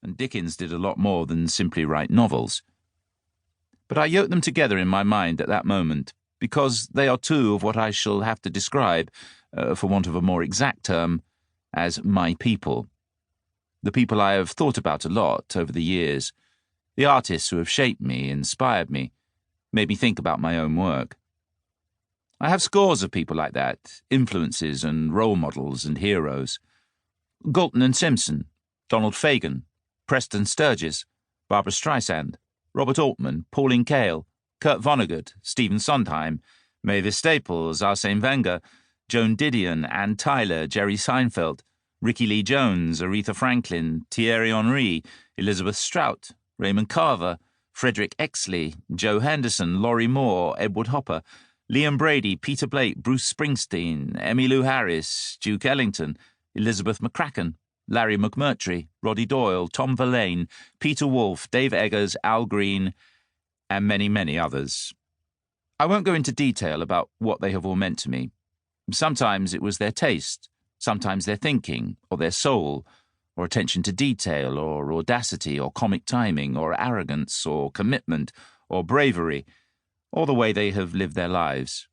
and Dickens did a lot more than simply write novels. But I yoked them together in my mind at that moment, because they are two of what I shall have to describe, for want of a more exact term, as my people. The people I have thought about a lot over the years, the artists who have shaped me, inspired me, made me think about my own work. I have scores of people like that, influences and role models and heroes. Galton and Simpson, Donald Fagen, Preston Sturges, Barbara Streisand, Robert Altman, Pauline Kael, Kurt Vonnegut, Stephen Sondheim, Mavis Staples, Arsene Wenger, Joan Didion, Ann Tyler, Jerry Seinfeld, Ricky Lee Jones, Aretha Franklin, Thierry Henry, Elizabeth Strout, Raymond Carver, Frederick Exley, Joe Henderson, Laurie Moore, Edward Hopper, Liam Brady, Peter Blake, Bruce Springsteen, Emmylou Harris, Duke Ellington, Elizabeth McCracken, Larry McMurtry, Roddy Doyle, Tom Verlaine, Peter Wolfe, Dave Eggers, Al Green, and many, many others. I won't go into detail about what they have all meant to me. Sometimes it was their taste, sometimes their thinking, or their soul, or attention to detail, or audacity, or comic timing, or arrogance, or commitment, or bravery, or the way they have lived their lives.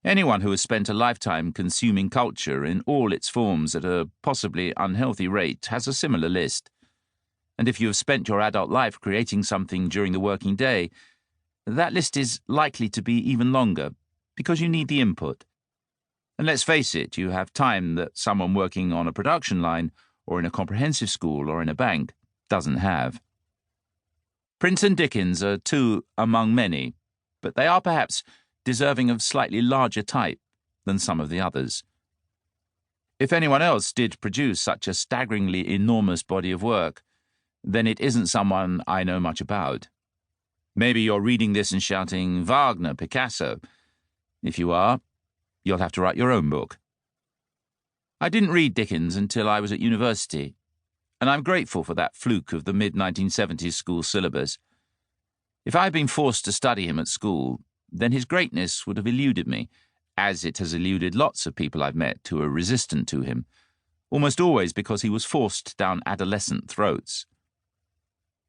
Anyone who has spent a lifetime consuming culture in all its forms at a possibly unhealthy rate has a similar list. And if you have spent your adult life creating something during the working day, that list is likely to be even longer, because you need the input. And let's face it, you have time that someone working on a production line, or in a comprehensive school, or in a bank, doesn't have. Prince and Dickens are two among many, but they are perhaps deserving of slightly larger type than some of the others. If anyone else did produce such a staggeringly enormous body of work, then it isn't someone I know much about. Maybe you're reading this and shouting, Wagner, Picasso. If you are, you'll have to write your own book. I didn't read Dickens until I was at university, and I'm grateful for that fluke of the mid-1970s school syllabus. If I had been forced to study him at school, then his greatness would have eluded me, as it has eluded lots of people I've met who are resistant to him, almost always because he was forced down adolescent throats.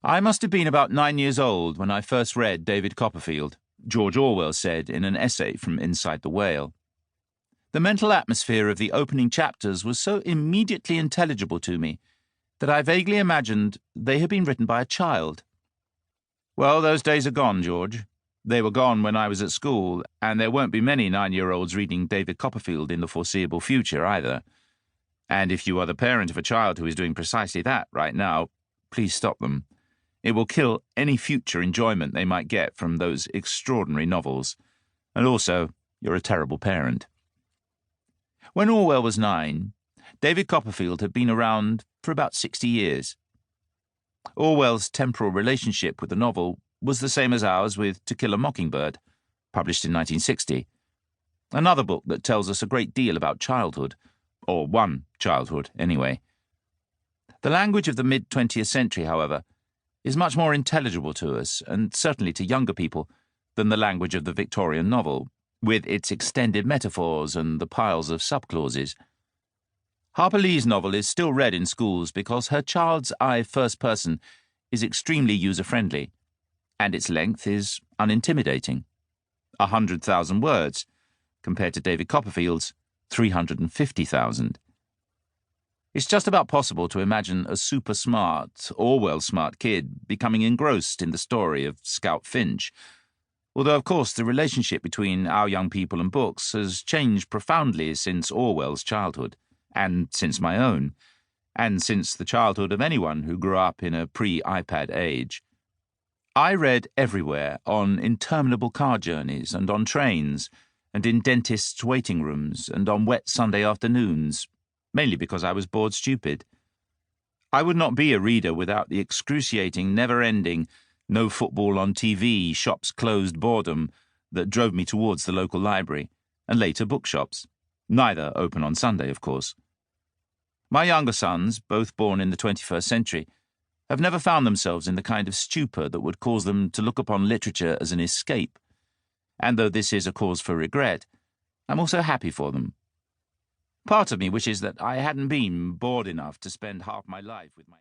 I must have been about 9 years old when I first read David Copperfield, George Orwell said in an essay from Inside the Whale. The mental atmosphere of the opening chapters was so immediately intelligible to me that I vaguely imagined they had been written by a child. Well, those days are gone, George. They were gone when I was at school, and there won't be many 9-year-olds reading David Copperfield in the foreseeable future either. And if you are the parent of a child who is doing precisely that right now, please stop them. It will kill any future enjoyment they might get from those extraordinary novels. And also, you're a terrible parent. When Orwell was 9, David Copperfield had been around for about 60 years. Orwell's temporal relationship with the novel was the same as ours with To Kill a Mockingbird, published in 1960. Another book that tells us a great deal about childhood, or one childhood, anyway. The language of the mid-20th century, however, is much more intelligible to us, and certainly to younger people, than the language of the Victorian novel, with its extended metaphors and the piles of subclauses. Harper Lee's novel is still read in schools because her child's eye first person is extremely user-friendly, and its length is unintimidating. 100,000 words, compared to David Copperfield's 350,000. It's just about possible to imagine a super-smart, Orwell-smart kid becoming engrossed in the story of Scout Finch, although of course the relationship between our young people and books has changed profoundly since Orwell's childhood, and since my own, and since the childhood of anyone who grew up in a pre-iPad age. I read everywhere, on interminable car journeys, and on trains, and in dentists' waiting rooms, and on wet Sunday afternoons, mainly because I was bored stupid. I would not be a reader without the excruciating, never-ending, no football on TV, shops closed boredom that drove me towards the local library, and later bookshops, neither open on Sunday, of course. My younger sons, both born in the 21st century, have never found themselves in the kind of stupor that would cause them to look upon literature as an escape, and though this is a cause for regret, I'm also happy for them. Part of me wishes that I hadn't been bored enough to spend half my life with my